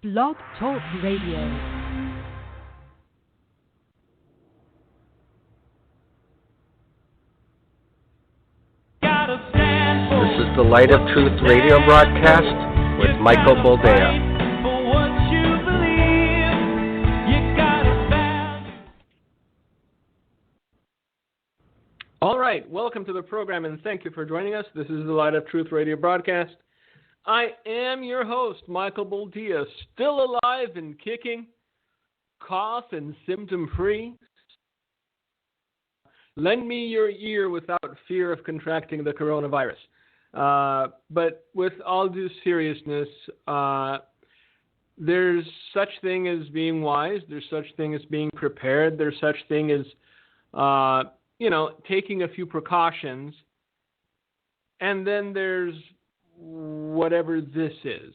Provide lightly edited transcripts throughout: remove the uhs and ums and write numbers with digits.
Blog Talk Radio. This is the Light of Truth radio broadcast with Michael Boldea. All right, welcome to the program and thank you for joining us. This is the Light of Truth radio broadcast. I am your host, Michael Boldea, still alive and kicking, cough and symptom-free. Lend me your ear without fear of contracting the coronavirus. But with all due seriousness, there's such thing as being wise. There's such thing as being prepared. There's such thing as, taking a few precautions. And then there's whatever this is.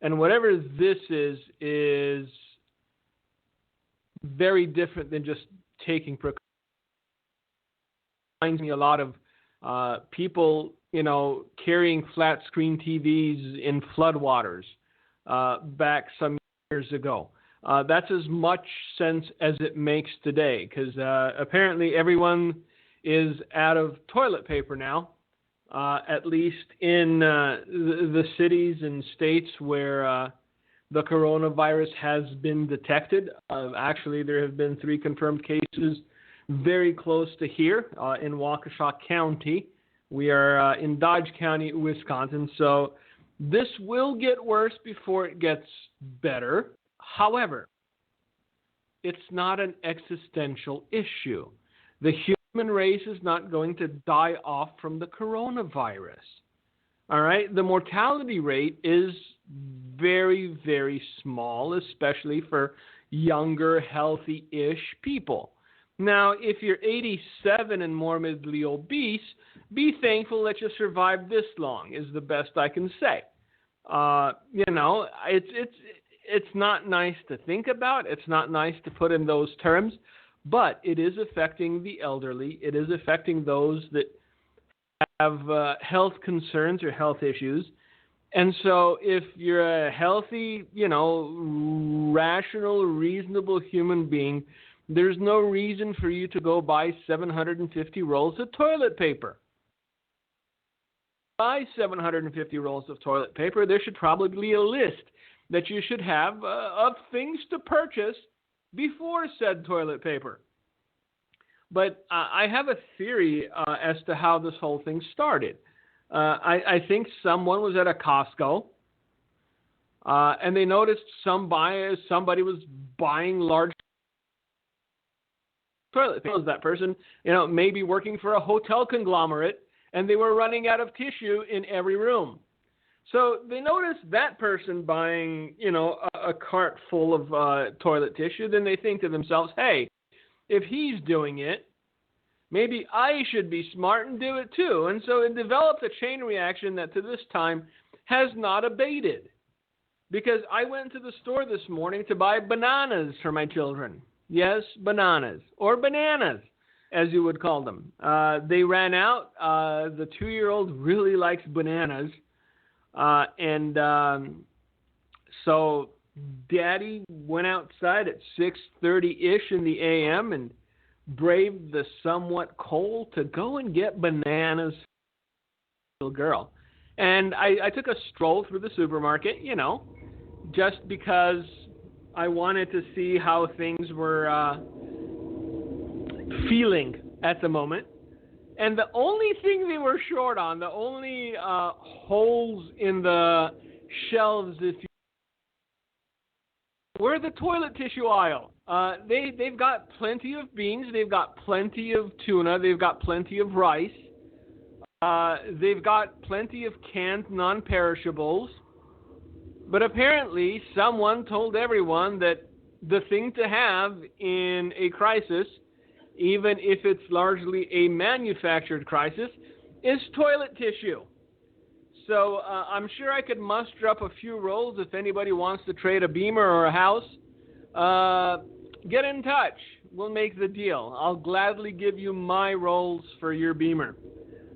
And whatever this is very different than just taking precautions. Reminds me a lot of people, carrying flat screen TVs in floodwaters back some years ago. That's as much sense as it makes today, because apparently everyone is out of toilet paper now, at least in the cities and states where the coronavirus has been detected. Actually, there have been 3 confirmed cases very close to here in Waukesha County. We are in Dodge County, Wisconsin, so this will get worse before it gets better. However, it's not an existential issue. The human race is not going to die off from the coronavirus. All right? The mortality rate is very, very small, especially for younger, healthy-ish people. Now, if you're 87 and morbidly obese, be thankful that you survived this long, is the best I can say. It's not nice to think about. It's not nice to put in those terms, but it is affecting the elderly. It is affecting those that have health concerns or health issues. And so if you're a healthy, rational, reasonable human being, there's no reason for you to go buy 750 rolls of toilet paper. Buy 750 rolls of toilet paper. There should probably be a list that you should have of things to purchase before said toilet paper. But I have a theory as to how this whole thing started. I think someone was at a Costco, and they noticed somebody was buying large toilet paper. That person, maybe working for a hotel conglomerate, and they were running out of tissue in every room. So they noticed that person buying, a cart full of toilet tissue. Then they think to themselves, hey, if he's doing it, maybe I should be smart and do it too. And so it developed a chain reaction that to this time has not abated. Because I went to the store this morning to buy bananas for my children. Yes, bananas. Or bananas, as you would call them. They ran out. The 2-year-old really likes bananas. So Daddy went outside at 6:30-ish in the a.m. and braved the somewhat cold to go and get bananas for the little girl. And I took a stroll through the supermarket, just because I wanted to see how things were feeling at the moment. And the only thing they were short on, the only holes in the shelves, were the toilet tissue aisle. They've got plenty of beans, they've got plenty of tuna, they've got plenty of rice, they've got plenty of canned non-perishables. But apparently someone told everyone that the thing to have in a crisis, even if it's largely a manufactured crisis, is toilet tissue. So I'm sure I could muster up a few rolls if anybody wants to trade a Beamer or a house. Get in touch. We'll make the deal. I'll gladly give you my rolls for your Beamer.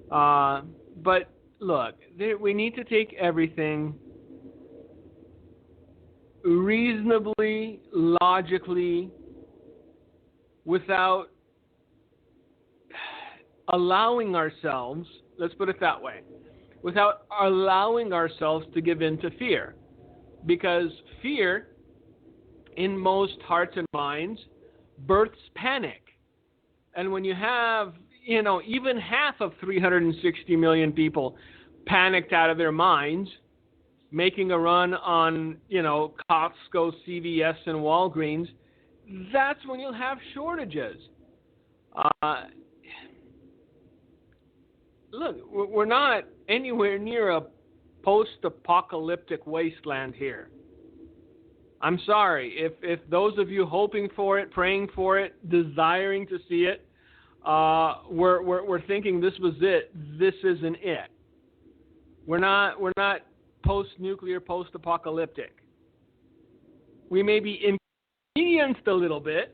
But look, we need to take everything reasonably, logically, without allowing ourselves, let's put it that way, without allowing ourselves to give in to fear. Because fear, in most hearts and minds, births panic. And when you have, even half of 360 million people panicked out of their minds, making a run on, Costco, CVS, and Walgreens, that's when you'll have shortages. Look, we're not anywhere near a post-apocalyptic wasteland here. I'm sorry. If those of you hoping for it, praying for it, desiring to see it, we're thinking this was it. This isn't it. We're not post-nuclear, post-apocalyptic. We may be inconvenienced a little bit,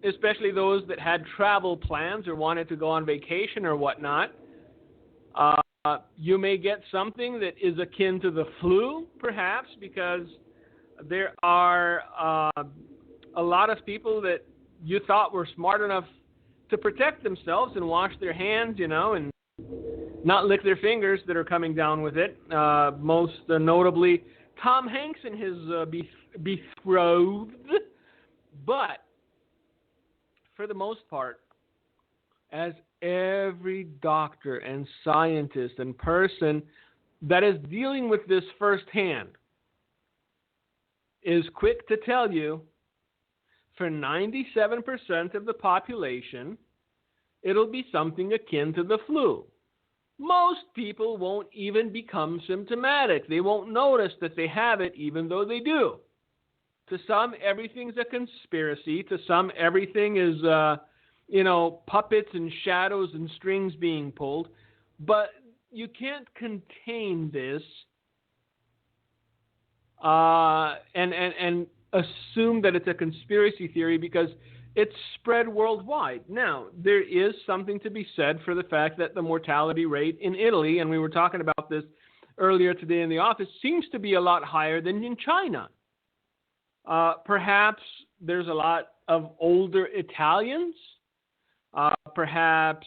especially those that had travel plans or wanted to go on vacation or whatnot. You may get something that is akin to the flu, perhaps, because there are a lot of people that you thought were smart enough to protect themselves and wash their hands, and not lick their fingers that are coming down with it. Most notably, Tom Hanks and his betrothed. But for the most part, as every doctor and scientist and person that is dealing with this firsthand is quick to tell you, for 97% of the population, it'll be something akin to the flu. Most people won't even become symptomatic. They won't notice that they have it, even though they do. To some, everything's a conspiracy. To some, everything is, puppets and shadows and strings being pulled. But you can't contain this and assume that it's a conspiracy theory, because it's spread worldwide. Now, there is something to be said for the fact that the mortality rate in Italy, and we were talking about this earlier today in the office, seems to be a lot higher than in China. Perhaps there's a lot of older Italians. Perhaps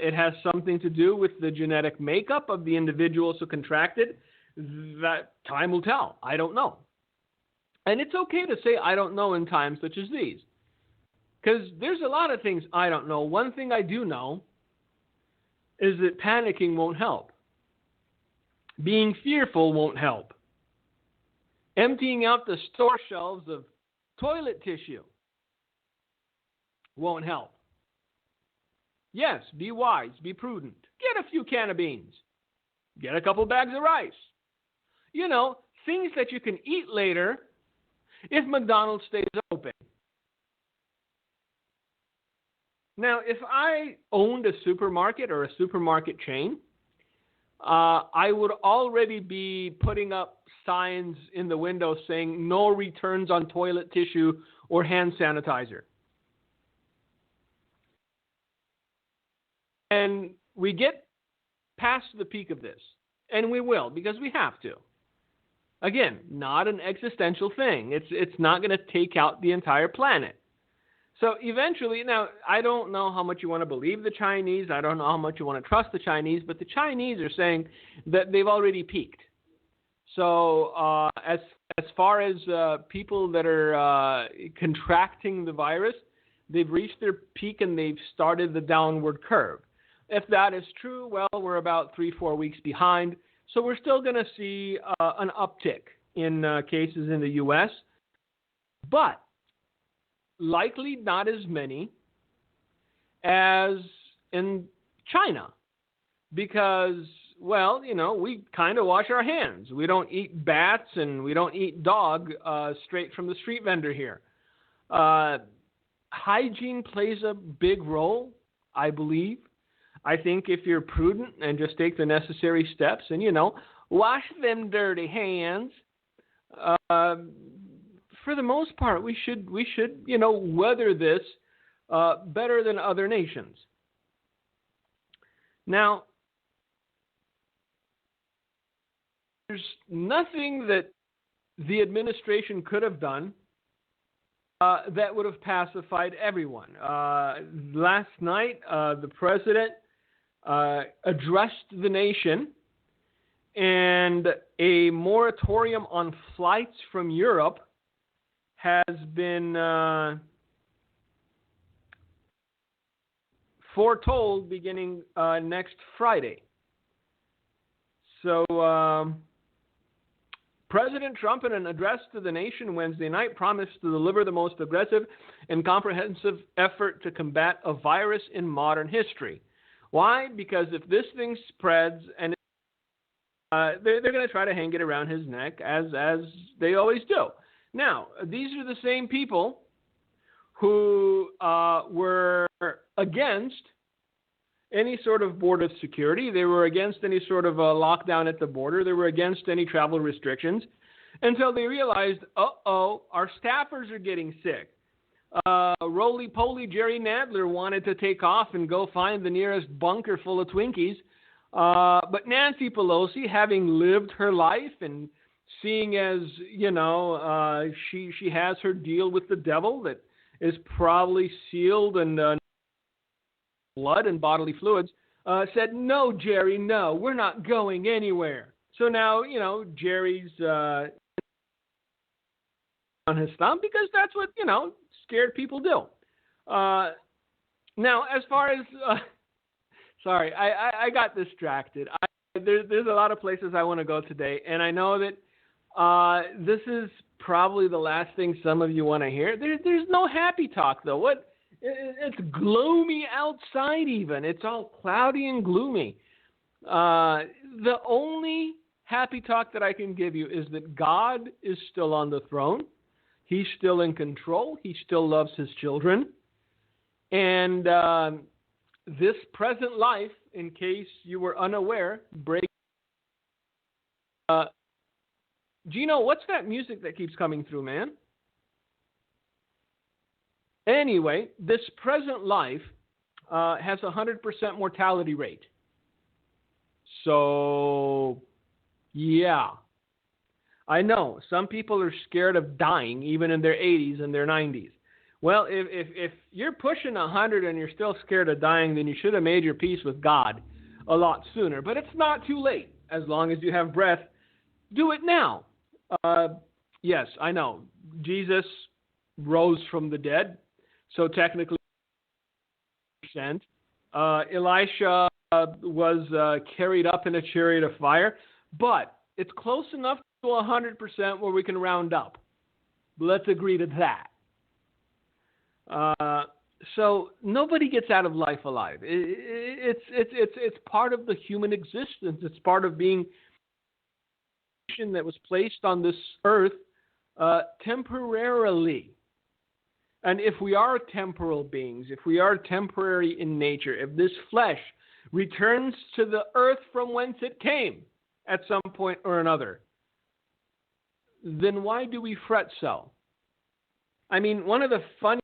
it has something to do with the genetic makeup of the individuals who contracted. That time will tell. I don't know. And it's okay to say I don't know in times such as these, because there's a lot of things I don't know. One thing I do know is that panicking won't help. Being fearful won't help. Emptying out the store shelves of toilet tissue won't help. Yes, be wise, be prudent. Get a few cans of beans. Get a couple bags of rice. Things that you can eat later if McDonald's stays open. Now, if I owned a supermarket or a supermarket chain, I would already be putting up signs in the window saying no returns on toilet tissue or hand sanitizer. And we get past the peak of this, and we will, because we have to. Again, not an existential thing. It's not going to take out the entire planet. So eventually, now, I don't know how much you want to believe the Chinese. I don't know how much you want to trust the Chinese, but the Chinese are saying that they've already peaked. So as far as people that are contracting the virus, they've reached their peak and they've started the downward curve. If that is true, well, we're about 3-4 weeks behind. So we're still going to see an uptick in cases in the U.S., but likely not as many as in China, because, well, we kind of wash our hands. We don't eat bats and we don't eat dog straight from the street vendor here. Hygiene plays a big role, I believe. I think if you're prudent and just take the necessary steps and, wash them dirty hands, for the most part, we should, weather this better than other nations. Now, there's nothing that the administration could have done that would have pacified everyone. Last night, the president addressed the nation, and a moratorium on flights from Europe has been foretold beginning next Friday. So President Trump, in an address to the nation Wednesday night, promised to deliver the most aggressive and comprehensive effort to combat a virus in modern history. Why? Because if this thing spreads, and they're going to try to hang it around his neck, as they always do. Now, these are the same people who were against any sort of border security. They were against any sort of lockdown at the border. They were against any travel restrictions until they realized, our staffers are getting sick. Roly-poly Jerry Nadler wanted to take off and go find the nearest bunker full of Twinkies. But Nancy Pelosi, having lived her life and seeing as, she has her deal with the devil that is probably sealed and blood and bodily fluids, said, no, Jerry, no, we're not going anywhere. So now, Jerry's on his thumb because that's what, scared people do. Now, as far as, sorry, I got distracted. There's a lot of places I want to go today, and I know that this is probably the last thing some of you want to hear. There's no happy talk, though. It's gloomy outside even. It's all cloudy and gloomy. The only happy talk that I can give you is that God is still on the throne. He's still in control. He still loves his children. And this present life, in case you were unaware, breaks. Gino, what's that music that keeps coming through, man? Anyway, this present life has a 100% mortality rate. So, yeah. I know, some people are scared of dying even in their 80s and their 90s. Well, if you're pushing 100 and you're still scared of dying, then you should have made your peace with God a lot sooner. But it's not too late. As long as you have breath, do it now. Yes, I know. Jesus rose from the dead. So technically, Elisha was carried up in a chariot of fire, but it's close enough to 100% where we can round up. Let's agree to that. So nobody gets out of life alive. It's part of the human existence. It's part of being that was placed on this earth temporarily. And if we are temporal beings, if we are temporary in nature, if this flesh returns to the earth from whence it came at some point or another, then why do we fret so? I mean, one of the funny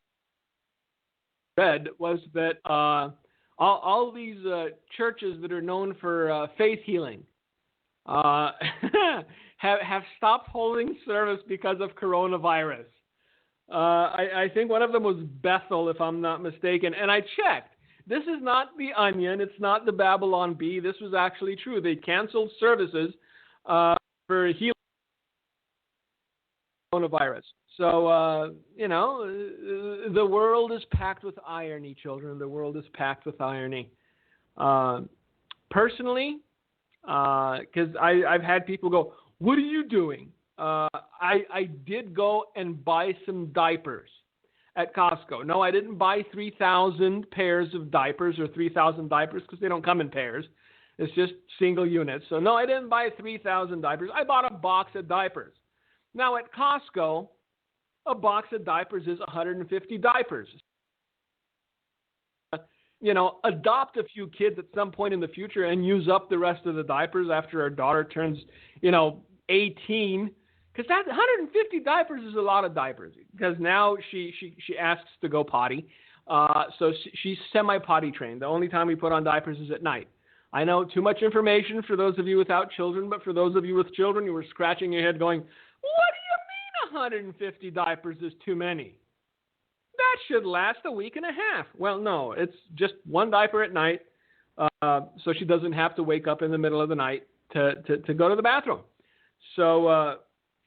read was that all these churches that are known for faith healing have stopped holding service because of coronavirus. I think one of them was Bethel, if I'm not mistaken. And I checked. This is not the Onion. It's not the Babylon Bee. This was actually true. They canceled services for healing coronavirus. So, the world is packed with irony, children. The world is packed with irony. Personally, because I've had people go, what are you doing? I did go and buy some diapers at Costco. No, I didn't buy 3,000 pairs of diapers or 3,000 diapers because they don't come in pairs. It's just single units. So no, I didn't buy 3,000 diapers. I bought a box of diapers. Now at Costco, a box of diapers is 150 diapers. Adopt a few kids at some point in the future and use up the rest of the diapers after our daughter turns, 18. Because that 150 diapers is a lot of diapers. Because now she asks to go potty. So she's semi-potty trained. The only time we put on diapers is at night. I know, too much information for those of you without children, but for those of you with children, you were scratching your head going, what are 150 diapers is too many. That should last a week and a half. Well, no, it's just one diaper at night, so she doesn't have to wake up in the middle of the night to go to the bathroom. So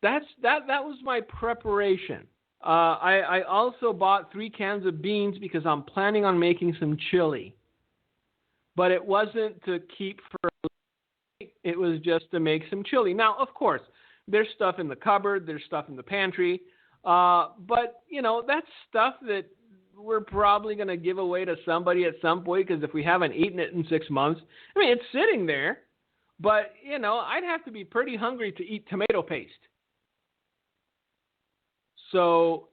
that was my preparation. I also bought 3 cans of beans because I'm planning on making some chili. But it wasn't to keep for late. It was just to make some chili. Now, of course, there's stuff in the cupboard. There's stuff in the pantry. But, that's stuff that we're probably going to give away to somebody at some point because if we haven't eaten it in 6 months, it's sitting there. But, I'd have to be pretty hungry to eat tomato paste. So,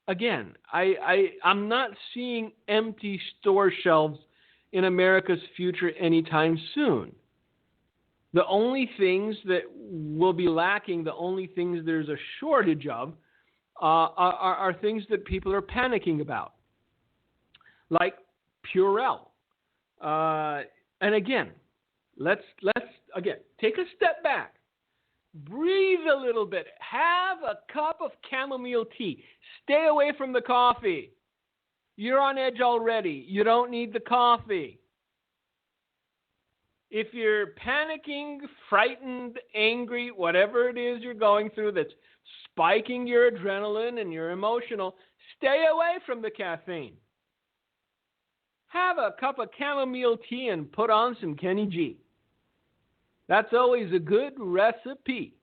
again, I'm not seeing empty store shelves in America's future anytime soon. The only things that will be lacking, the only things there's a shortage of, are things that people are panicking about, like Purell. And again, let's take a step back. Breathe a little bit. Have a cup of chamomile tea. Stay away from the coffee. You're on edge already. You don't need the coffee. If you're panicking, frightened, angry, whatever it is you're going through that's spiking your adrenaline and you're emotional, stay away from the caffeine. Have a cup of chamomile tea and put on some Kenny G. That's always a good recipe,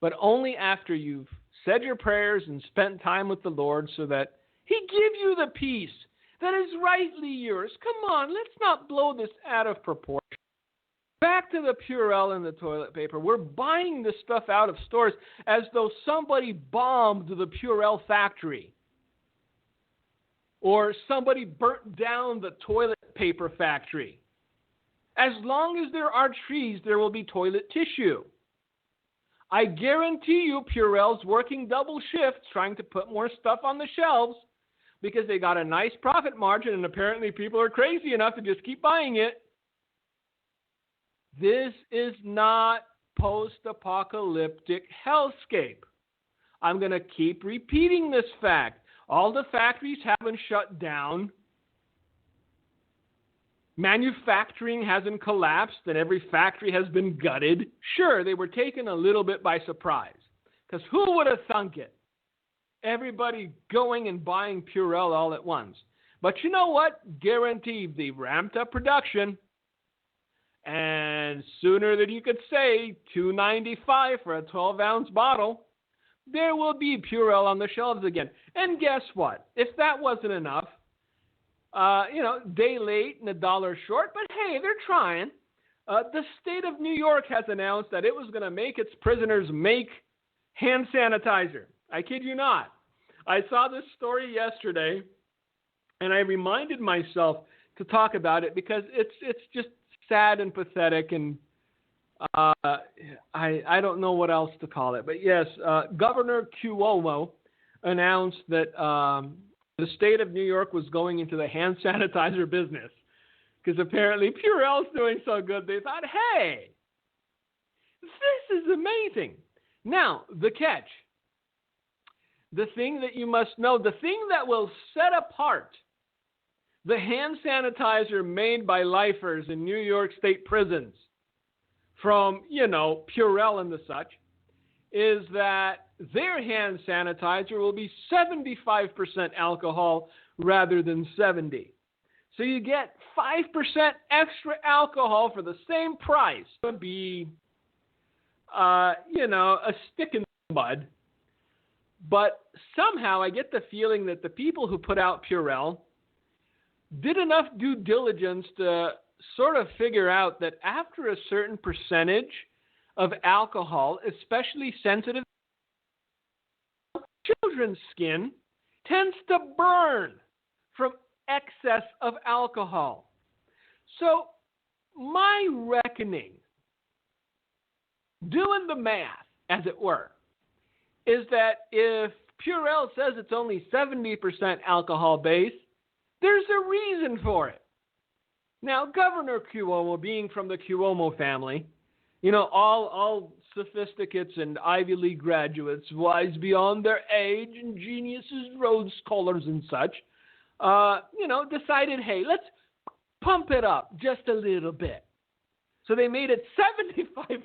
but only after you've said your prayers and spent time with the Lord so that He give you the peace that is rightly yours. Come on, let's not blow this out of proportion. Back to the Purell and the toilet paper. We're buying this stuff out of stores as though somebody bombed the Purell factory. Or somebody burnt down the toilet paper factory. As long as there are trees, there will be toilet tissue. I guarantee you Purell's working double shifts trying to put more stuff on the shelves because they got a nice profit margin and apparently people are crazy enough to just keep buying it. This is not post-apocalyptic hellscape. I'm going to keep repeating this fact. All the factories haven't shut down. Manufacturing hasn't collapsed and every factory has been gutted. Sure, they were taken a little bit by surprise. Because who would have thunk it? Everybody going and buying Purell all at once. But you know what? Guaranteed, they ramped up production. And sooner than you could say $2.95 for a 12-ounce bottle, there will be Purell on the shelves again. And guess what? If that wasn't enough, day late and $1 short, but hey, they're trying. The state of New York has announced that it was going to make its prisoners make hand sanitizer. I kid you not. I saw this story yesterday, and I reminded myself to talk about it because it's just sad and pathetic, and I don't know what else to call it. But yes, Governor Cuomo announced that the state of New York was going into the hand sanitizer business because apparently Purell's doing so good. They thought, hey, this is amazing. Now, the catch, the thing that you must know, the thing that will set apart the hand sanitizer made by lifers in New York State prisons from, Purell and the such, is that their hand sanitizer will be 75% alcohol rather than 70%. So you get 5% extra alcohol for the same price. It would be, a stick in the mud. But somehow I get the feeling that the people who put out Purell did enough due diligence to sort of figure out that after a certain percentage of alcohol, especially sensitive, children's skin tends to burn from excess of alcohol. So my reckoning, doing the math, as it were, is that if Purell says it's only 70% alcohol base, there's a reason for it. Now, Governor Cuomo, being from the Cuomo family, all sophisticates and Ivy League graduates, wise beyond their age and geniuses, Rhodes Scholars and such, decided, hey, let's pump it up just a little bit. So they made it 75%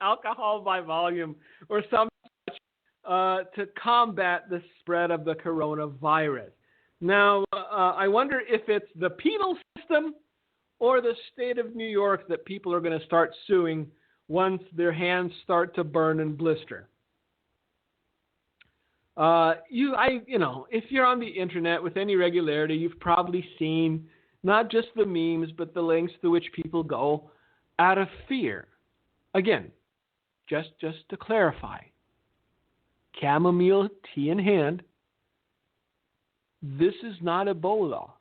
alcohol by volume or some such to combat the spread of the coronavirus. Now, I wonder if it's the penal system or the state of New York that people are going to start suing once their hands start to burn and blister. If you're on the internet with any regularity, you've probably seen not just the memes, but the lengths to which people go out of fear. Again, just to clarify, chamomile tea in hand, this is not Ebola.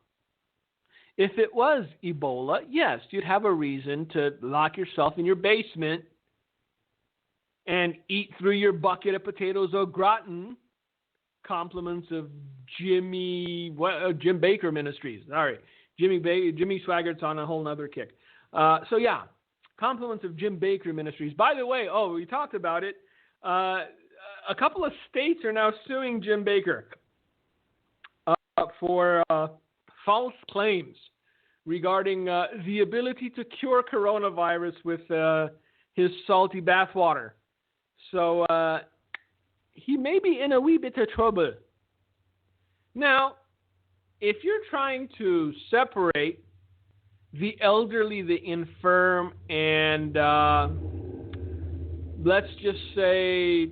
If it was Ebola, yes, you'd have a reason to lock yourself in your basement and eat through your bucket of potatoes au gratin. Compliments of Jim Baker Ministries. Sorry, Jimmy Swaggart's on a whole nother kick. Compliments of Jim Baker Ministries. By the way, we talked about it. A couple of states are now suing Jim Baker for false claims regarding the ability to cure coronavirus with his salty bathwater. So he may be in a wee bit of trouble. Now, if you're trying to separate the elderly, the infirm, and let's just say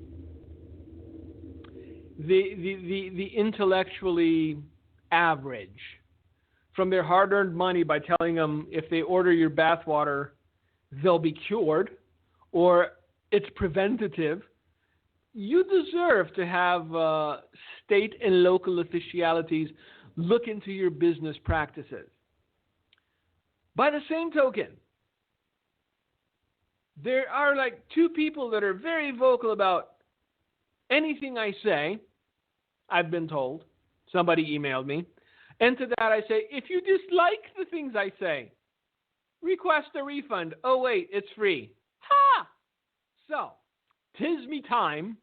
the intellectually average from their hard-earned money by telling them if they order your bathwater, they'll be cured, or it's preventative, you deserve to have state and local officialities look into your business practices. By the same token, there are like two people that are very vocal about anything I say, I've been told. Somebody emailed me. And to that I say, if you dislike the things I say, request a refund. Oh, wait, it's free. Ha! So, 'tis me time.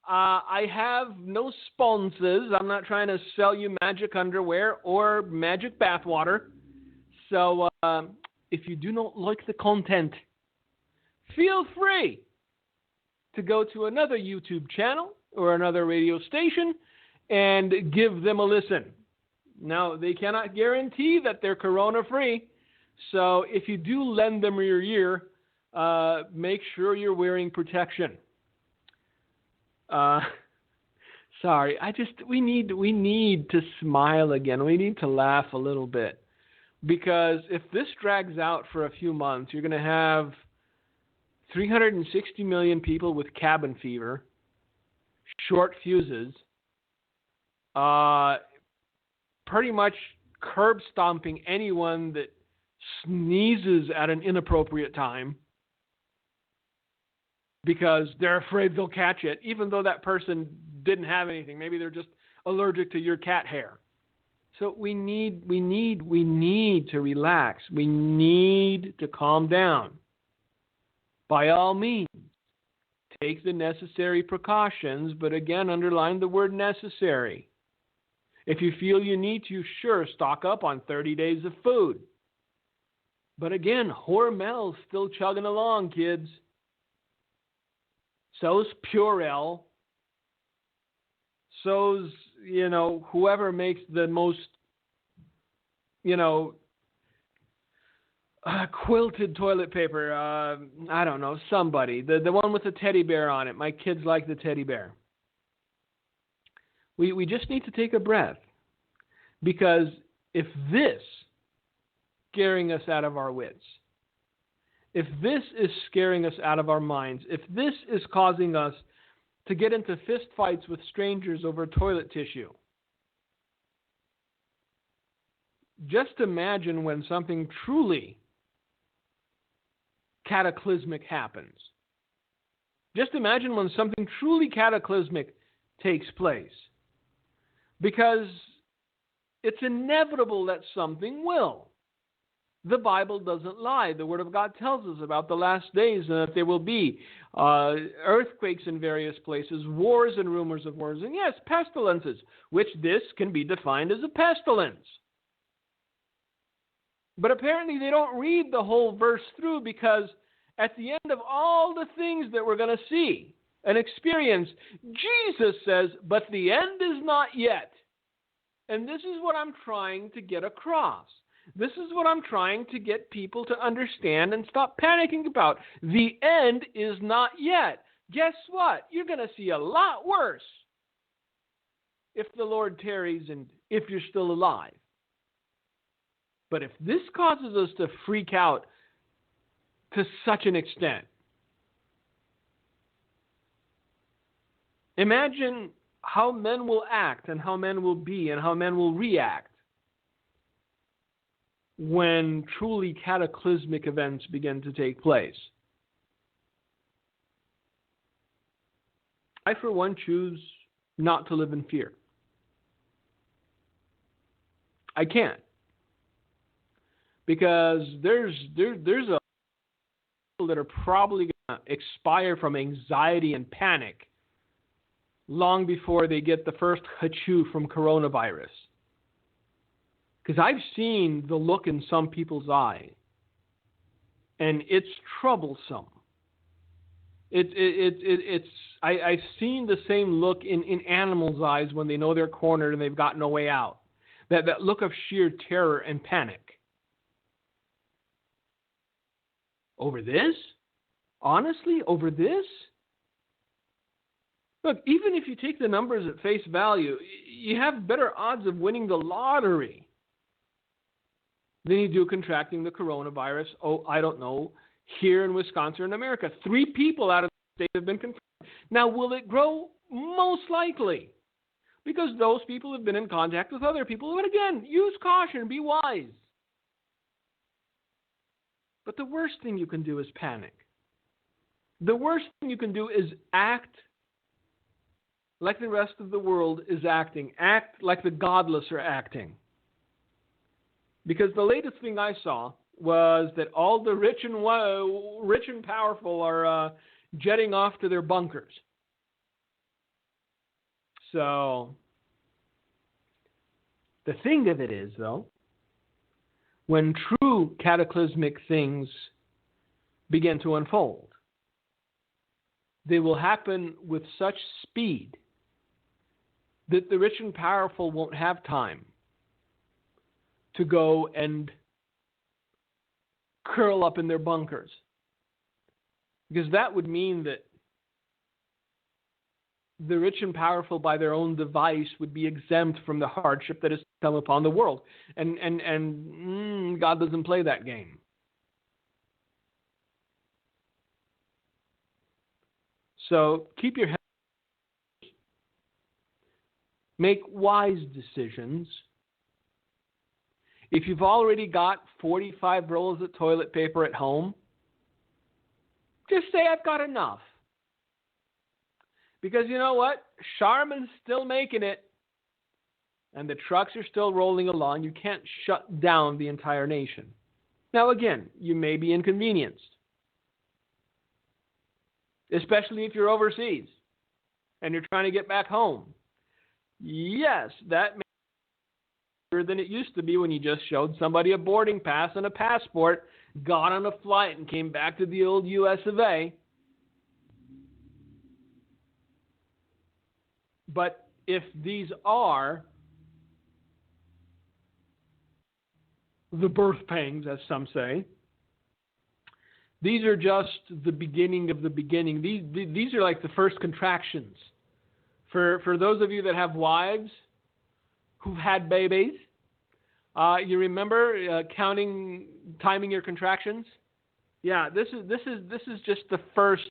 I have no sponsors. I'm not trying to sell you magic underwear or magic bathwater. So, if you do not like the content, feel free to go to another YouTube channel or another radio station and give them a listen. Now, they cannot guarantee that they're corona-free. So, if you do lend them your ear, make sure you're wearing protection. Sorry, we need to smile again. We need to laugh a little bit. Because if this drags out for a few months, you're going to have 360 million people with cabin fever, short fuses, pretty much curb stomping anyone that sneezes at an inappropriate time because they're afraid they'll catch it, even though that person didn't have anything. Maybe they're just allergic to your cat hair. So we need to relax. We need to calm down. By all means, take the necessary precautions, but again, underline the word necessary. If you feel you need to, sure, stock up on 30 days of food. But again, Hormel's still chugging along, kids. So's Purell. So's, whoever makes the most, quilted toilet paper. I don't know, somebody. The one with the teddy bear on it. My kids like the teddy bear. We just need to take a breath. Because if this scaring us out of our wits, if this is scaring us out of our minds, if this is causing us to get into fist fights with strangers over toilet tissue, just imagine when something truly cataclysmic happens. Just imagine when something truly cataclysmic takes place. Because it's inevitable that something will. The Bible doesn't lie. The Word of God tells us about the last days and that there will be earthquakes in various places, wars and rumors of wars, and yes, pestilences, which this can be defined as a pestilence. But apparently they don't read the whole verse through, because at the end of all the things that we're going to see and experience, Jesus says, but the end is not yet. And this is what I'm trying to get across. This is what I'm trying to get people to understand and stop panicking about. The end is not yet. Guess what? You're going to see a lot worse if the Lord tarries and if you're still alive. But if this causes us to freak out to such an extent, imagine how men will act and how men will be and how men will react when truly cataclysmic events begin to take place. I, for one, choose not to live in fear. I can't. Because there's a people that are probably going to expire from anxiety and panic long before they get the first hachoo from coronavirus. Because I've seen the look in some people's eye, and it's troublesome. I've seen the same look in animals' eyes when they know they're cornered and they've got no way out. That look of sheer terror and panic. Over this? Honestly, over this? Look, even if you take the numbers at face value, you have better odds of winning the lottery than you do contracting the coronavirus, here in Wisconsin, in America. 3 people out of the state have been confirmed. Now, will it grow? Most likely. Because those people have been in contact with other people. But again, use caution, be wise. But the worst thing you can do is panic. The worst thing you can do is act like the rest of the world is acting. Act like the godless are acting. Because the latest thing I saw was that all the rich and powerful are jetting off to their bunkers. So, the thing of it is, though, when true cataclysmic things begin to unfold, they will happen with such speed that the rich and powerful won't have time to go and curl up in their bunkers. Because that would mean that the rich and powerful by their own device would be exempt from the hardship that has come upon the world. And God doesn't play that game. So keep your head. Make wise decisions. If you've already got 45 rolls of toilet paper at home, just say, I've got enough. Because you know what? Charmin's still making it, and the trucks are still rolling along. You can't shut down the entire nation. Now, again, you may be inconvenienced, especially if you're overseas and you're trying to get back home. Yes, that may be better than it used to be when you just showed somebody a boarding pass and a passport, got on a flight, and came back to the old U.S. of A. But if these are the birth pangs, as some say, these are just the beginning of the beginning. These are like the first contractions. For those of you that have wives who've had babies, you remember timing your contractions? Yeah, this is just the first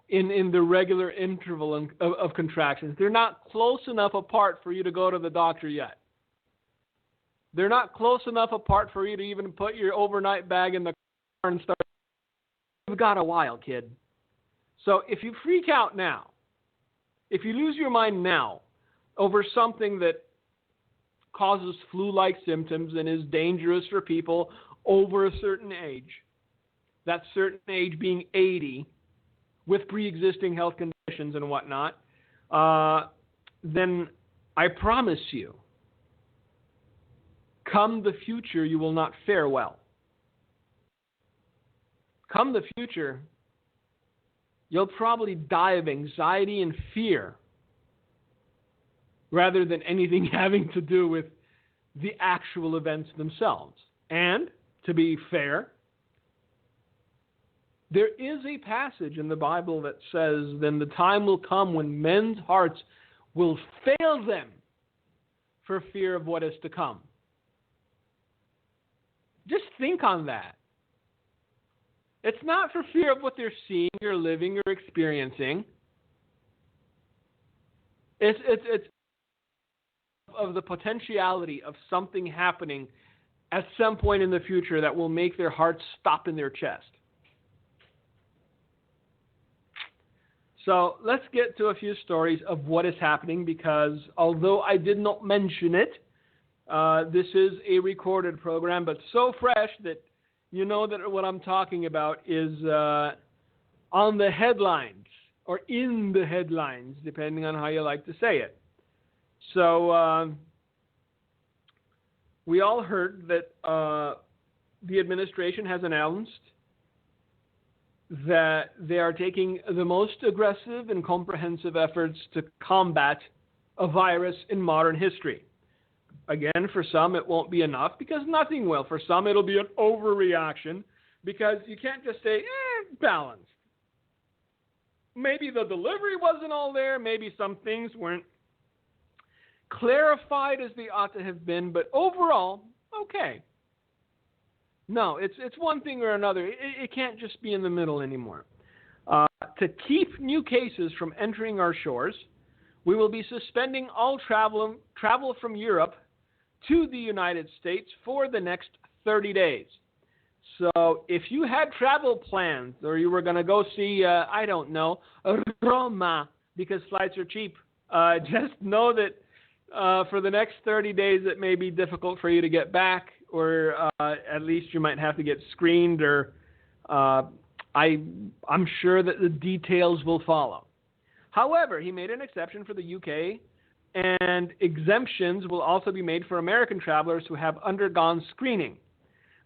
in the regular interval of contractions. They're not close enough apart for you to go to the doctor yet. They're not close enough apart for you to even put your overnight bag in the car and start. You've got a while, kid. So if you freak out now, if you lose your mind now over something that causes flu-like symptoms and is dangerous for people, over a certain age, that certain age being 80, with pre-existing health conditions and whatnot, then I promise you, come the future, you will not fare well. Come the future, you'll probably die of anxiety and fear rather than anything having to do with the actual events themselves. And, to be fair, there is a passage in the Bible that says, then the time will come when men's hearts will fail them for fear of what is to come. Just think on that. It's not for fear of what they're seeing or living or experiencing. It's of the potentiality of something happening at some point in the future that will make their hearts stop in their chest. So let's get to a few stories of what is happening, because although I did not mention it, this is a recorded program, but so fresh that you know that what I'm talking about is on the headlines, or in the headlines, depending on how you like to say it. So we all heard that the administration has announced that they are taking the most aggressive and comprehensive efforts to combat a virus in modern history. Again, for some it won't be enough, because nothing will. For some it'll be an overreaction, because you can't just say, balanced. Maybe the delivery wasn't all there, maybe some things weren't clarified as they ought to have been, but overall, okay. No, it's one thing or another. It can't just be in the middle anymore. To keep new cases from entering our shores, we will be suspending all travel from Europe to the United States for the next 30 days. So if you had travel plans, or you were going to go see, I don't know, Roma, because flights are cheap, just know that for the next 30 days it may be difficult for you to get back, or at least you might have to get screened, or I'm sure that the details will follow. However, he made an exception for the UK, and exemptions will also be made for American travelers who have undergone screening.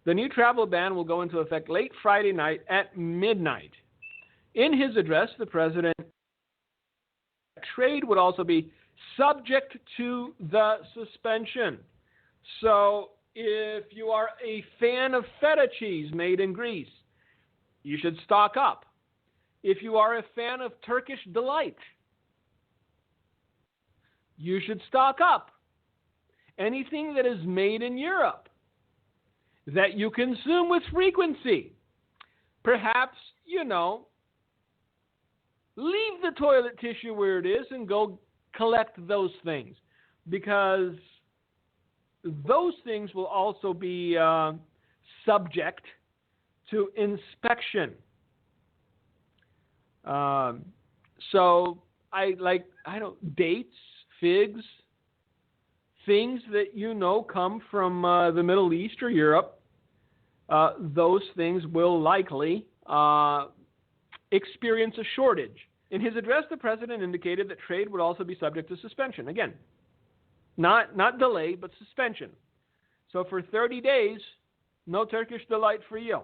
The new travel ban will go into effect late Friday night at midnight. In his address, the president said trade would also be subject to the suspension. So if you are a fan of feta cheese made in Greece, you should stock up. If you are a fan of Turkish delight, you should stock up. Anything that is made in Europe that you consume with frequency, perhaps, leave the toilet tissue where it is and go collect those things, because those things will also be subject to inspection. So dates, figs, things that come from the Middle East or Europe, those things will likely experience a shortage. In his address, the president indicated that trade would also be subject to suspension. Again, not delay, but suspension. So for 30 days, no Turkish delight for you.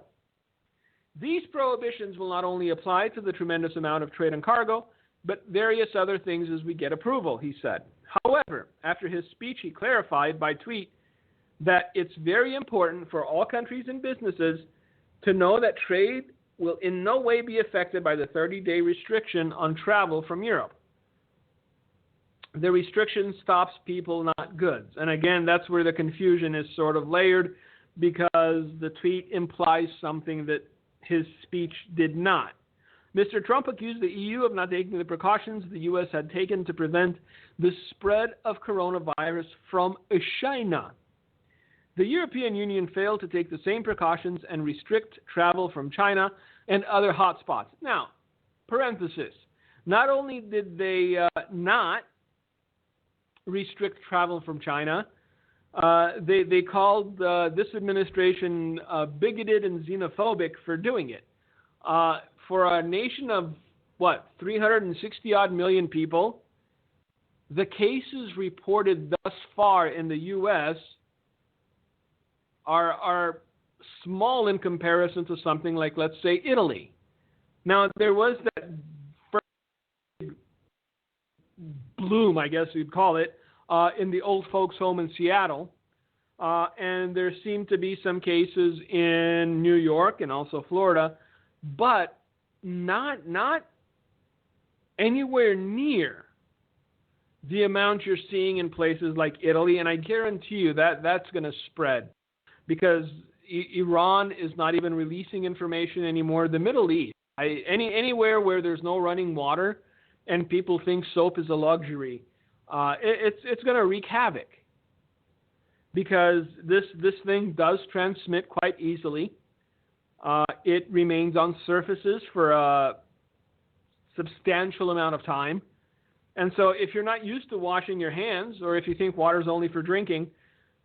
These prohibitions will not only apply to the tremendous amount of trade and cargo, but various other things as we get approval, he said. However, after his speech, he clarified by tweet that it's very important for all countries and businesses to know that trade will in no way be affected by the 30-day restriction on travel from Europe. The restriction stops people, not goods. And again, that's where the confusion is sort of layered, because the tweet implies something that his speech did not. Mr. Trump accused the EU of not taking the precautions the U.S. had taken to prevent the spread of coronavirus from China. The European Union failed to take the same precautions and restrict travel from China and other hotspots. Now, parenthesis, not only did they not restrict travel from China, They called this administration bigoted and xenophobic for doing it. For a nation of, 360-odd million people, the cases reported thus far in the U.S. are small in comparison to something like, let's say, Italy. Now, there was that first bloom, I guess you'd call it, in the old folks' home in Seattle. And there seem to be some cases in New York and also Florida, but not anywhere near the amount you're seeing in places like Italy. And I guarantee you that that's going to spread because Iran is not even releasing information anymore. The Middle East, anywhere where there's no running water and people think soap is a luxury, it's going to wreak havoc. Because this thing does transmit quite easily. It remains on surfaces for a substantial amount of time. And so if you're not used to washing your hands, or if you think water's only for drinking,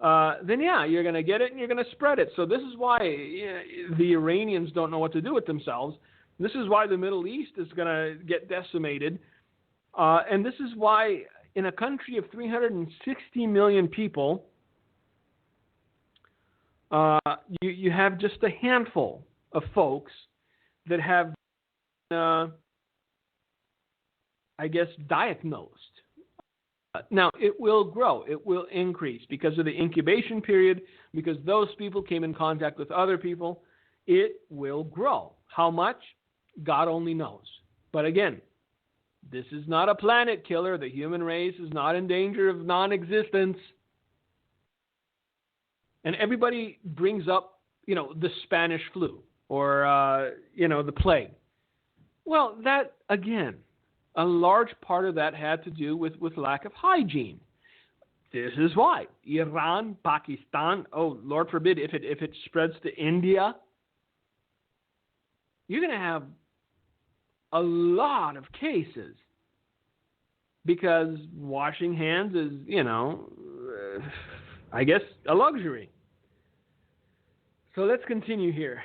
then yeah, you're going to get it and you're going to spread it. So this is why the Iranians don't know what to do with themselves. This is why the Middle East is going to get decimated. And this is why in a country of 360 million people, you have just a handful of folks that have, diagnosed. Now, it will grow. It will increase because of the incubation period, because those people came in contact with other people. It will grow. How much? God only knows. But again, this is not a planet killer. The human race is not in danger of non-existence. And everybody brings up, the Spanish flu or, the plague. Well, that, again, a large part of that had to do with lack of hygiene. This is why Iran, Pakistan, oh, Lord forbid, if it spreads to India, you're going to have a lot of cases because washing hands is, a luxury. So let's continue here.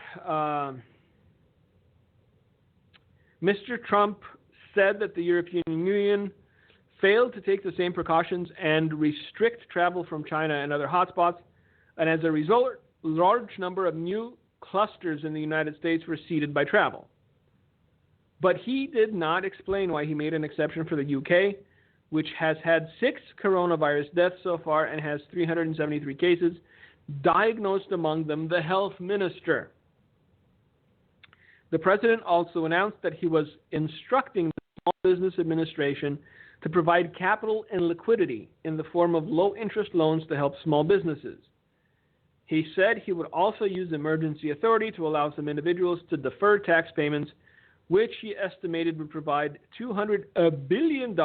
Mr. Trump said that the European Union failed to take the same precautions and restrict travel from China and other hotspots, and as a result, a large number of new clusters in the United States were seeded by travel. But he did not explain why he made an exception for the UK, which has had 6 coronavirus deaths so far and has 373 cases, diagnosed among them the health minister. The president also announced that he was instructing the Small Business Administration to provide capital and liquidity in the form of low-interest loans to help small businesses. He said he would also use emergency authority to allow some individuals to defer tax payments, which he estimated would provide $200 billion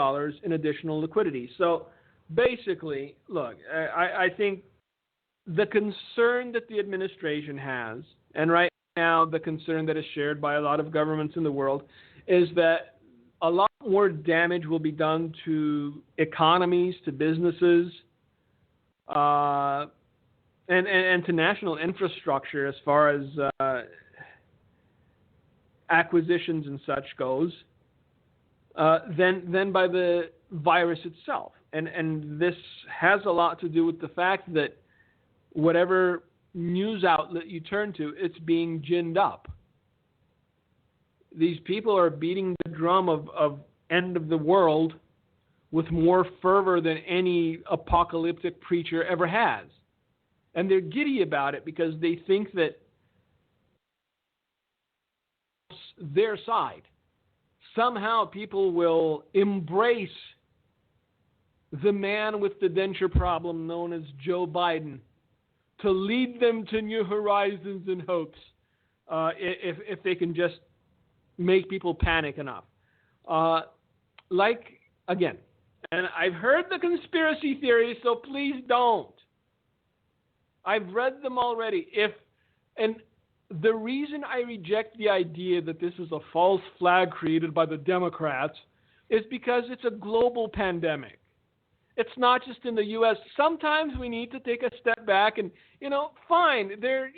in additional liquidity. So basically, look, I think the concern that the administration has, and right now the concern that is shared by a lot of governments in the world, is that a lot more damage will be done to economies, to businesses, and to national infrastructure as far as acquisitions and such goes, than by the virus itself. And this has a lot to do with the fact that whatever news outlet you turn to, it's being ginned up. These people are beating the drum of end of the world with more fervor than any apocalyptic preacher ever has. And they're giddy about it because they think that their side, somehow people will embrace the man with the denture problem known as Joe Biden to lead them to new horizons and hopes if they can just make people panic enough. Again, and I've heard the conspiracy theories, so please don't. I've read them already. And the reason I reject the idea that this is a false flag created by the Democrats is because it's a global pandemic. It's not just in the U.S. Sometimes we need to take a step back and, fine, they're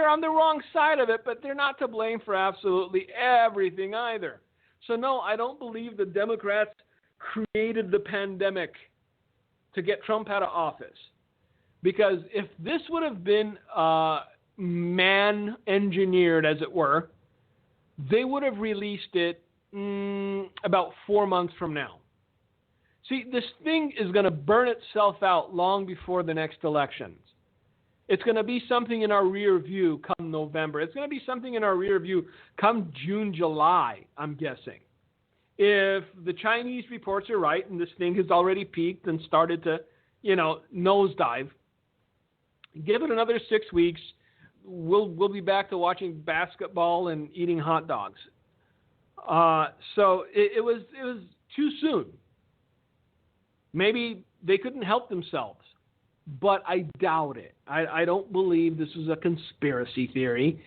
on the wrong side of it, but they're not to blame for absolutely everything either. So no, I don't believe the Democrats created the pandemic to get Trump out of office. Because if this would have been man-engineered, as it were, they would have released it about 4 months from now. See, this thing is going to burn itself out long before the next elections. It's going to be something in our rear view come November. It's going to be something in our rear view come June, July, I'm guessing. If the Chinese reports are right and this thing has already peaked and started to, nosedive, give it another 6 weeks, we'll be back to watching basketball and eating hot dogs. So it was too soon. Maybe they couldn't help themselves, but I doubt it. I don't believe this is a conspiracy theory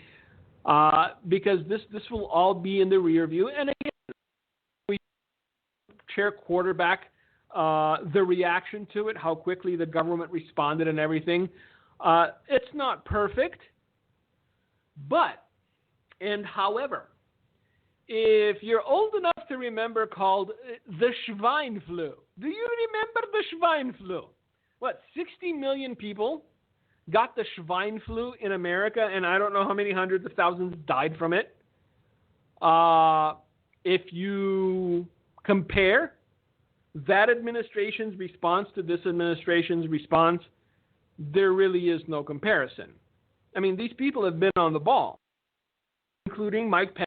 because this will all be in the rear view. And again, we chair quarterback the reaction to it, how quickly the government responded and everything. It's not perfect, however, if you're old enough to remember called the Schwein flu, do you remember the Schwein flu? 60 million people got the Schwein flu in America, and I don't know how many hundreds of thousands died from it. If you compare that administration's response to this administration's response, there really is no comparison. I mean, these people have been on the ball, including Mike Pence,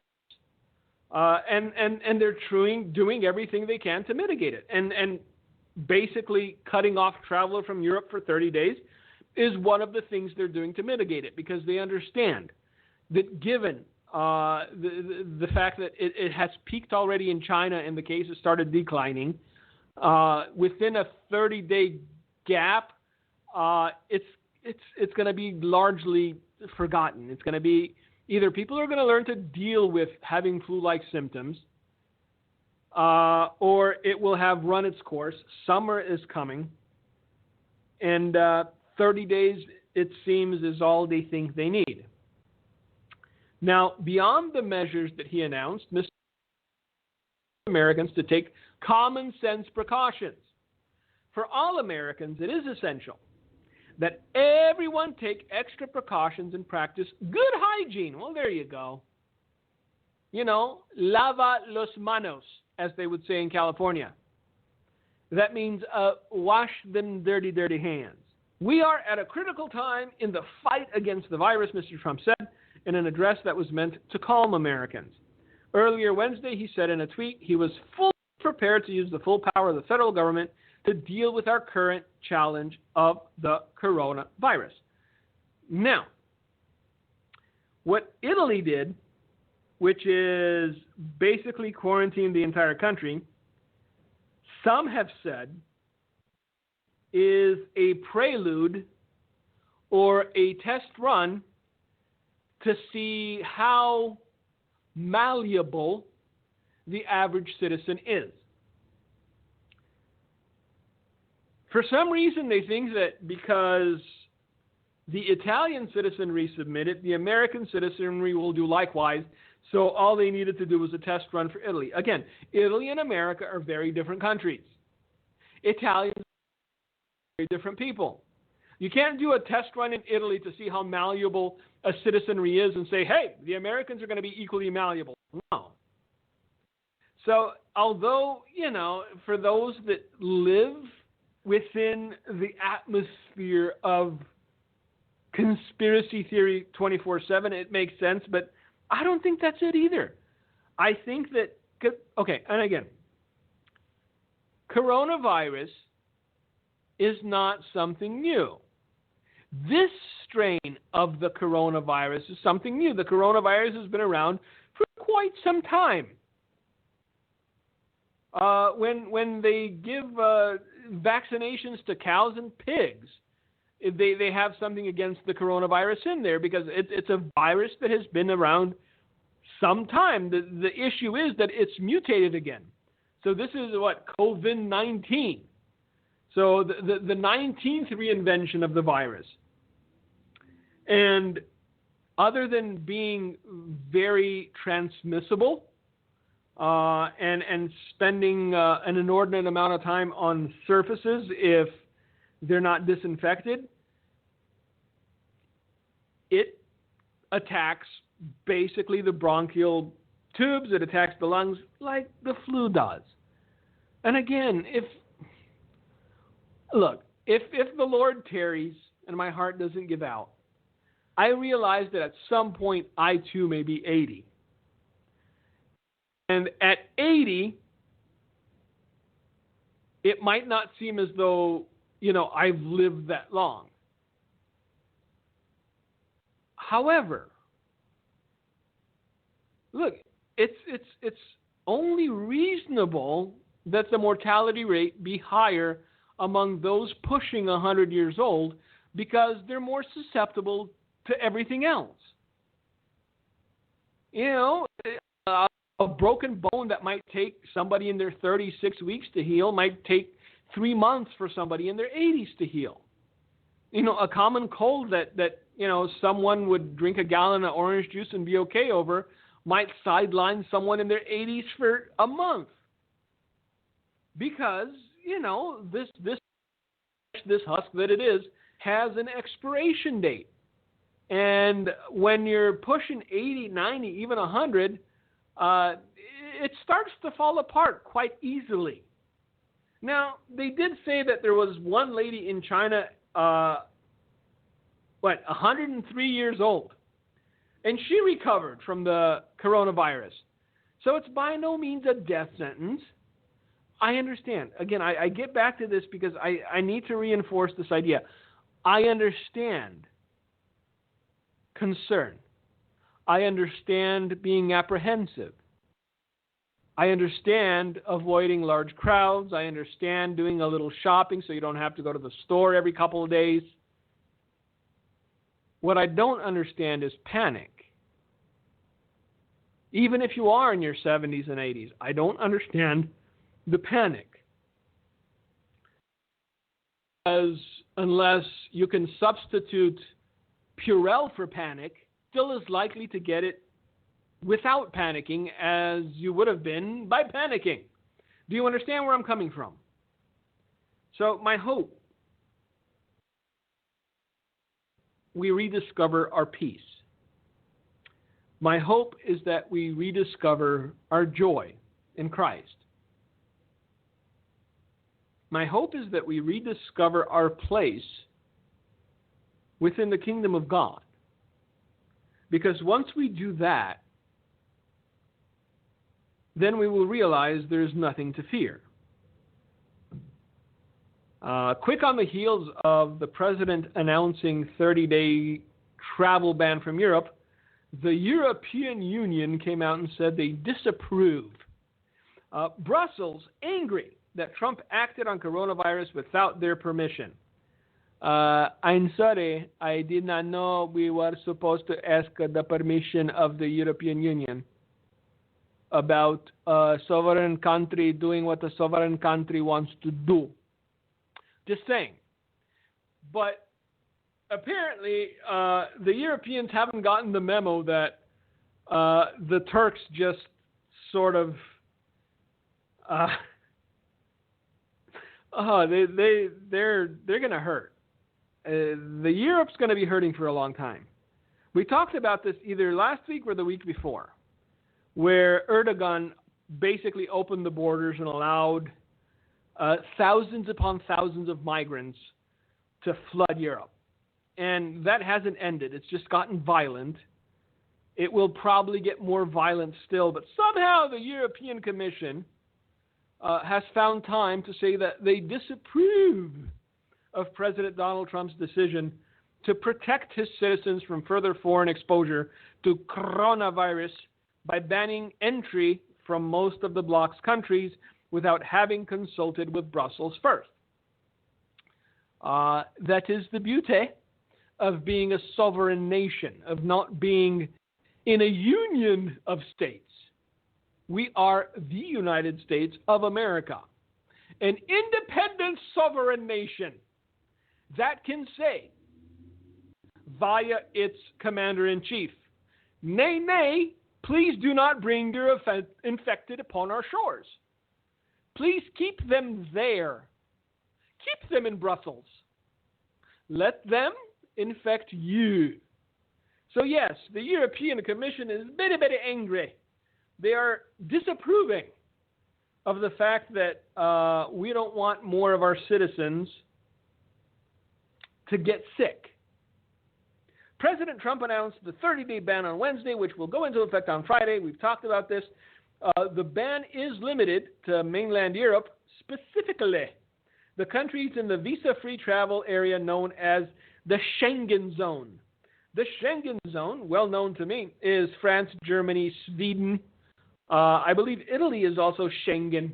and they're doing everything they can to mitigate it. And basically cutting off travel from Europe for 30 days is one of the things they're doing to mitigate it, because they understand that given the fact that it has peaked already in China and the cases started declining, within a 30-day gap, it's going to be largely forgotten. It's going to be either people are going to learn to deal with having flu-like symptoms, or it will have run its course. Summer is coming, and 30 days, it seems, is all they think they need. Now, beyond the measures that he announced, Mr. Americans to take common sense precautions. For all Americans, it is essential that everyone take extra precautions and practice good hygiene. Well, there you go. Lava los manos, as they would say in California. That means wash them dirty, dirty hands. We are at a critical time in the fight against the virus, Mr. Trump said in an address that was meant to calm Americans. Earlier Wednesday, he said in a tweet he was fully prepared to use the full power of the federal government to deal with our current challenge of the coronavirus. Now, what Italy did, which is basically quarantine the entire country, some have said is a prelude or a test run to see how malleable the average citizen is. For some reason, they think that because the Italian citizenry submitted, the American citizenry will do likewise. So all they needed to do was a test run for Italy. Again, Italy and America are very different countries. Italians are very different people. You can't do a test run in Italy to see how malleable a citizenry is and say, hey, the Americans are going to be equally malleable. No. So although, for those that live within the atmosphere of conspiracy theory 24/7, it makes sense, but I don't think that's it either. I think that, and again, coronavirus is not something new. This strain of the coronavirus is something new. The coronavirus has been around for quite some time. When they give vaccinations to cows and pigs, they have something against the coronavirus in there because it's a virus that has been around some time. The issue is that it's mutated again. So this is COVID-19. So the 19th reinvention of the virus. And other than being very transmissible and spending an inordinate amount of time on surfaces if they're not disinfected, it attacks basically the bronchial tubes. It attacks the lungs like the flu does. And again, if the Lord tarries and my heart doesn't give out, I realize that at some point I too may be 80. And at 80, it might not seem as though, I've lived that long. However, look, it's only reasonable that the mortality rate be higher among those pushing 100 years old because they're more susceptible to everything else. A broken bone that might take somebody in their 36 weeks to heal might take 3 months for somebody in their 80s to heal. A common cold that someone would drink a gallon of orange juice and be okay over might sideline someone in their 80s for a month. Because, this husk that it is has an expiration date. And when you're pushing 80, 90, even 100, it starts to fall apart quite easily. Now, they did say that there was one lady in China, 103 years old, and she recovered from the coronavirus. So it's by no means a death sentence. I understand. Again, I get back to this because I need to reinforce this idea. I understand concern. I understand being apprehensive. I understand avoiding large crowds. I understand doing a little shopping so you don't have to go to the store every couple of days. What I don't understand is panic. Even if you are in your 70s and 80s, I don't understand the panic. Unless you can substitute Purell for panic, still as likely to get it without panicking as you would have been by panicking. Do you understand where I'm coming from? So my hope, we rediscover our peace. My hope is that we rediscover our joy in Christ. My hope is that we rediscover our place within the kingdom of God. Because once we do that, then we will realize there's nothing to fear. Quick on the heels of the president announcing 30-day travel ban from Europe, the European Union came out and said they disapprove. Brussels, angry that Trump acted on coronavirus without their permission. I'm sorry, I did not know we were supposed to ask the permission of the European Union about a sovereign country doing what a sovereign country wants to do. Just saying. But apparently, the Europeans haven't gotten the memo that the Turks just sort of they're going to hurt. The Europe's going to be hurting for a long time. We talked about this either last week or the week before, where Erdogan basically opened the borders and allowed thousands upon thousands of migrants to flood Europe. And that hasn't ended. It's just gotten violent. It will probably get more violent still, but somehow the European Commission has found time to say that they disapprove of President Donald Trump's decision to protect his citizens from further foreign exposure to coronavirus by banning entry from most of the bloc's countries without having consulted with Brussels first. That is the beauty of being a sovereign nation, of not being in a union of states. We are the United States of America. an independent sovereign nation that can say via its commander-in-chief, nay, nay, please do not bring your infected upon our shores. Please keep them there. Keep them in Brussels. Let them infect you. So yes, the European Commission is very, very angry. They are disapproving of the fact that we don't want more of our citizens to get sick. President Trump announced the 30-day ban on Wednesday, which will go into effect on Friday. We've talked about this. The ban is limited to mainland Europe, specifically the countries in the visa-free travel area known as the Schengen Zone. The Schengen Zone, well known to me, is France, Germany, Sweden. I believe Italy is also Schengen,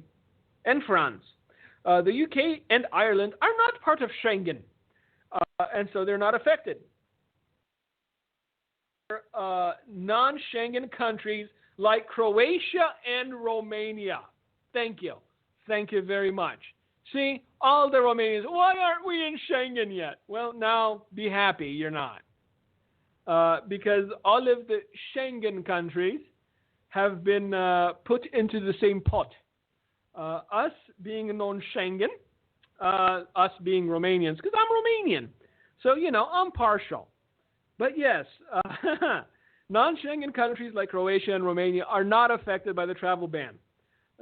and France. The UK and Ireland are not part of Schengen, and so they're not affected. Non-Schengen countries like Croatia and Romania. Thank you. Thank you very much. See, all the Romanians, why aren't we in Schengen yet? Well, now be happy you're not. Because all of the Schengen countries have been put into the same pot. Us being non-Schengen, us being Romanians, because I'm Romanian. So, I'm partial. But yes, non-Schengen countries like Croatia and Romania are not affected by the travel ban.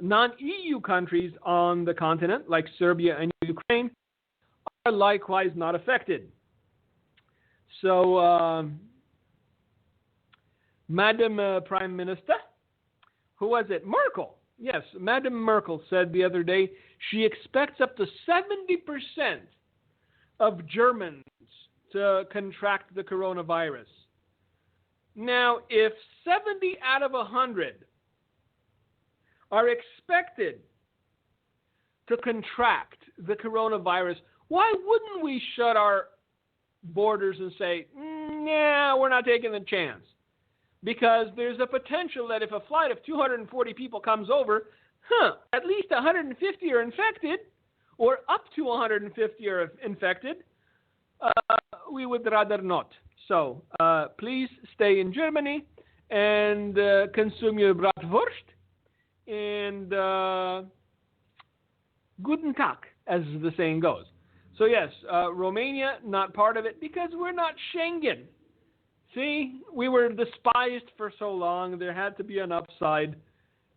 Non-EU countries on the continent, like Serbia and Ukraine, are likewise not affected. So, Madam Prime Minister, who was it? Merkel. Yes, Madam Merkel said the other day she expects up to 70% of Germans to contract the coronavirus. Now, if 70 out of 100 are expected to contract the coronavirus, why wouldn't we shut our borders and say, nah, we're not taking the chance? Because there's a potential that if a flight of 240 people comes over, at least 150 are infected, or up to 150 are infected. We would rather not. So, please stay in Germany and consume your bratwurst and guten Tag, as the saying goes. So yes, Romania, not part of it because we're not Schengen. See, we were despised for so long. There had to be an upside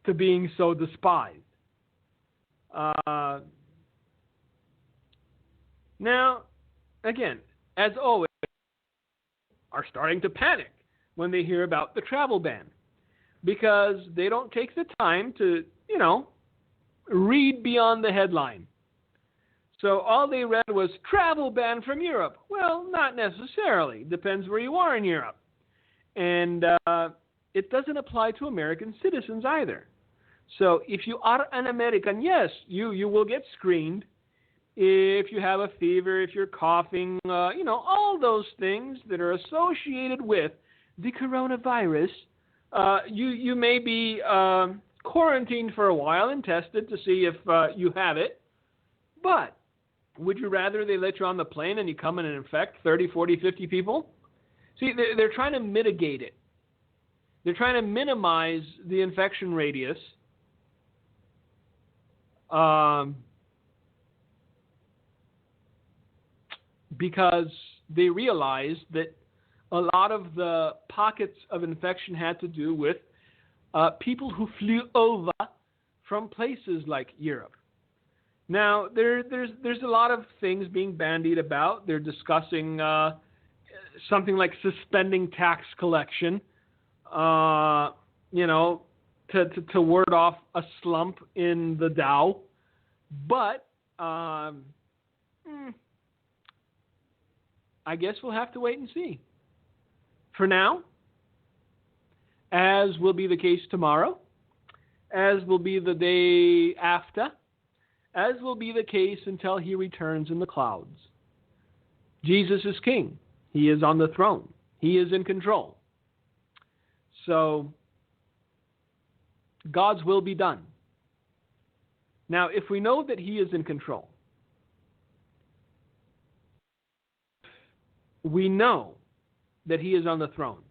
to being so despised. Now, again, as always, are starting to panic when they hear about the travel ban because they don't take the time to, read beyond the headline. So all they read was travel ban from Europe. Well, not necessarily. Depends where you are in Europe. And it doesn't apply to American citizens either. So if you are an American, yes, you will get screened. If you have a fever, if you're coughing, all those things that are associated with the coronavirus, you may be quarantined for a while and tested to see if you have it. But would you rather they let you on the plane and you come in and infect 30, 40, 50 people? See, they're trying to mitigate it. They're trying to minimize the infection radius. Because they realized that a lot of the pockets of infection had to do with people who flew over from places like Europe. Now, there's a lot of things being bandied about. They're discussing something like suspending tax collection, to ward off a slump in the Dow. But I guess we'll have to wait and see. For now, as will be the case tomorrow, as will be the day after, as will be the case until he returns in the clouds. Jesus is king. He is on the throne. He is in control. So, God's will be done. Now, if we know that he is in control, we know that he is on the throne.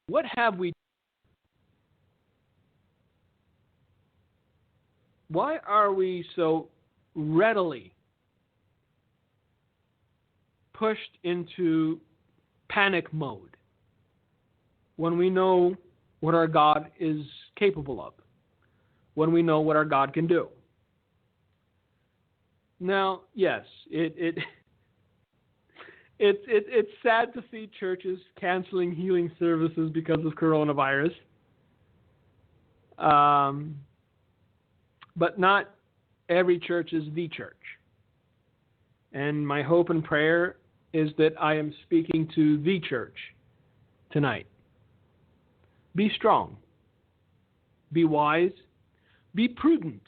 What have we done? Why are we so readily pushed into panic mode when we know what our God is capable of, when we know what our God can do? Now, yes, it's sad to see churches canceling healing services because of coronavirus, but not every church is the church. And my hope and prayer is that I am speaking to the church tonight. Be strong. Be wise. Be prudent.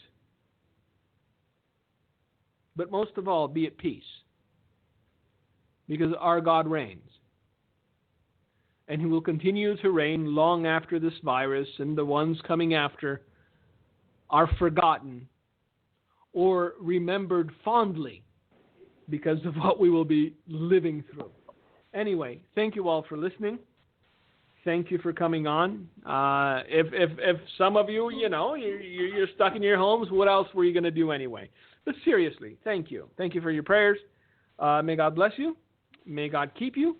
But most of all, be at peace. Because our God reigns. And he will continue to reign long after this virus and the ones coming after are forgotten or remembered fondly because of what we will be living through. Anyway, thank you all for listening. Thank you for coming on. If some of you, you're stuck in your homes, what else were you going to do anyway? But seriously, thank you. Thank you for your prayers. May God bless you. May God keep you.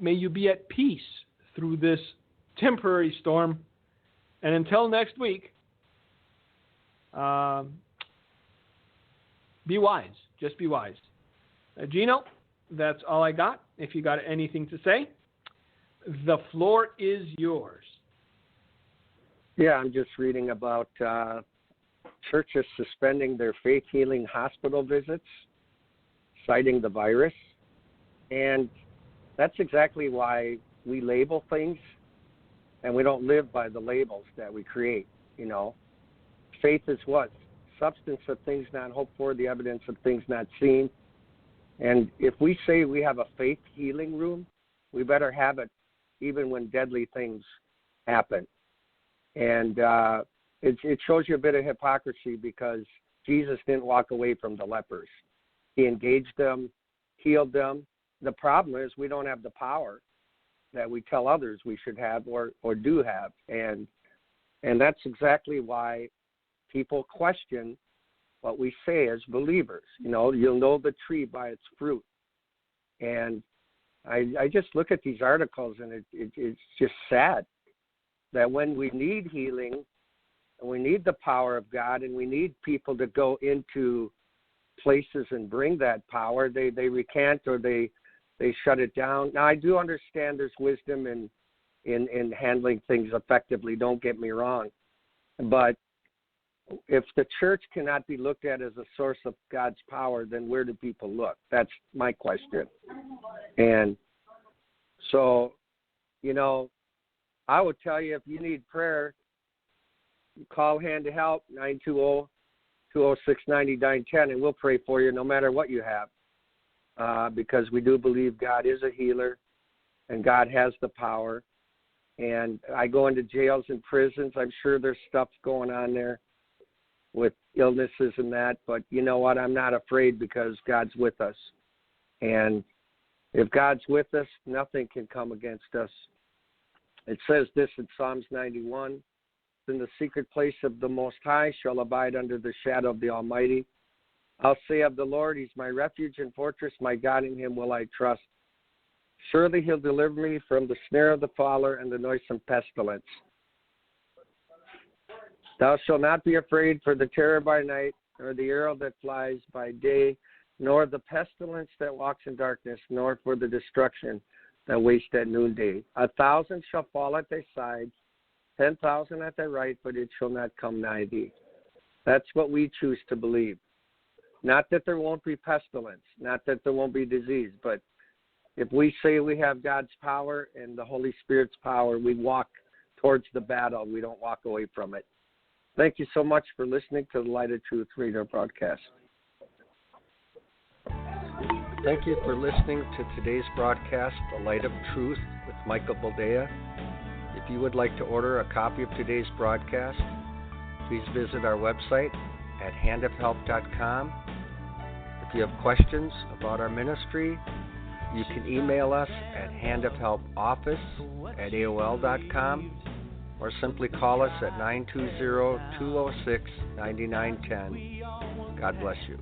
May you be at peace through this temporary storm. And until next week, be wise. Just be wise. Gino, that's all I got. If you got anything to say, the floor is yours. Yeah, I'm just reading about churches suspending their faith-healing hospital visits, citing the virus. And that's exactly why we label things, and we don't live by the labels that we create, Faith is what? Substance of things not hoped for, the evidence of things not seen. And if we say we have a faith healing room, we better have it even when deadly things happen. And it shows you a bit of hypocrisy because Jesus didn't walk away from the lepers. He engaged them, healed them. The problem is we don't have the power that we tell others we should have or do have. And that's exactly why people question what we say as believers. You'll know the tree by its fruit. And I just look at these articles and it's just sad that when we need healing and we need the power of God and we need people to go into places and bring that power, they recant or they shut it down. Now, I do understand there's wisdom in handling things effectively, don't get me wrong. But if the church cannot be looked at as a source of God's power, then where do people look? That's my question. And so, I would tell you if you need prayer, call Hand to Help, 920-206-9910, and we'll pray for you no matter what you have. Because we do believe God is a healer and God has the power. And I go into jails and prisons. I'm sure there's stuff going on there with illnesses and that. But you know what? I'm not afraid because God's with us. And if God's with us, nothing can come against us. It says this in Psalms 91, in the secret place of the Most High shall abide under the shadow of the Almighty. I'll say of the Lord, he's my refuge and fortress, my God, in him will I trust. Surely he'll deliver me from the snare of the fowler and the noisome pestilence. Thou shalt not be afraid for the terror by night, nor the arrow that flies by day, nor the pestilence that walks in darkness, nor for the destruction that wastes at noonday. 1,000 shall fall at thy side, 10,000 at thy right, but it shall not come nigh thee. That's what we choose to believe. Not that there won't be pestilence, not that there won't be disease, but if we say we have God's power and the Holy Spirit's power, we walk towards the battle. We don't walk away from it. Thank you so much for listening to the Light of Truth radio broadcast. Thank you for listening to today's broadcast, The Light of Truth with Michael Boldea. If If you would like to order a copy of today's broadcast, please visit our website at handofhelp.com. If you have questions about our ministry, you can email us at handofhelpoffice@aol.com or simply call us at 920-206-9910. God bless you.